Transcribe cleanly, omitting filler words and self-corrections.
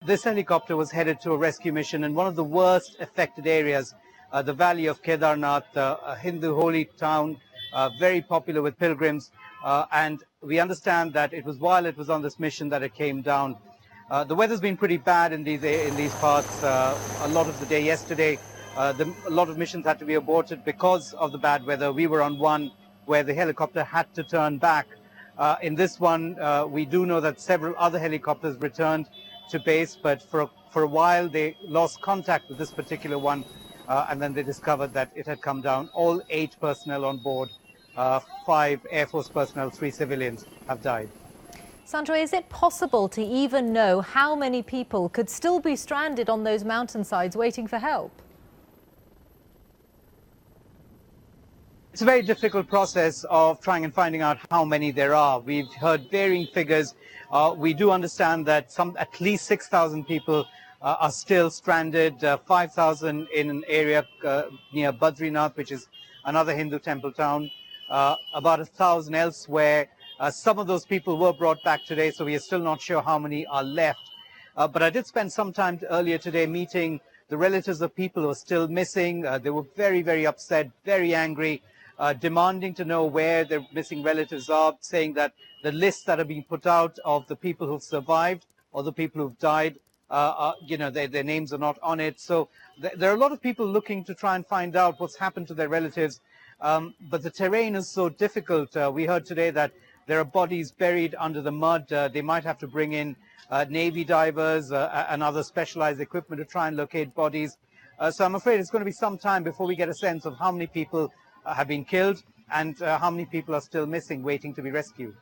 this helicopter was headed to a rescue mission in one of the worst affected areas, the valley of Kedarnath, a Hindu holy town, very popular with pilgrims. And we understand that it was while it was on this mission that it came down. The weather's been pretty bad in these parts. A lot of the day yesterday, a lot of missions had to be aborted because of the bad weather. We were on one where the helicopter had to turn back. In this one, we do know that several other helicopters returned to base, but for a while they lost contact with this particular one, and then they discovered that it had come down. All 8 personnel on board, 5 Air Force personnel, 3 civilians have died. Sandra, is it possible to even know how many people could still be stranded on those mountainsides waiting for help? It's a very difficult process of trying and finding out how many there are. We've heard varying figures. We do understand that at least 6,000 people are still stranded, 5,000 in an area near Badrinath, which is another Hindu temple town, about 1,000 elsewhere. Some of those people were brought back today, so we are still not sure how many are left. But I did spend some time earlier today meeting the relatives of people who are still missing. They were very, very upset, very angry, demanding to know where their missing relatives are, saying that the lists that are being put out of the people who've survived or the people who've died, their names are not on it. So there are a lot of people looking to try and find out what's happened to their relatives. But the terrain is so difficult. We heard today that there are bodies buried under the mud. They might have to bring in Navy divers and other specialized equipment to try and locate bodies. So I'm afraid it's going to be some time before we get a sense of how many people have been killed and how many people are still missing, waiting to be rescued.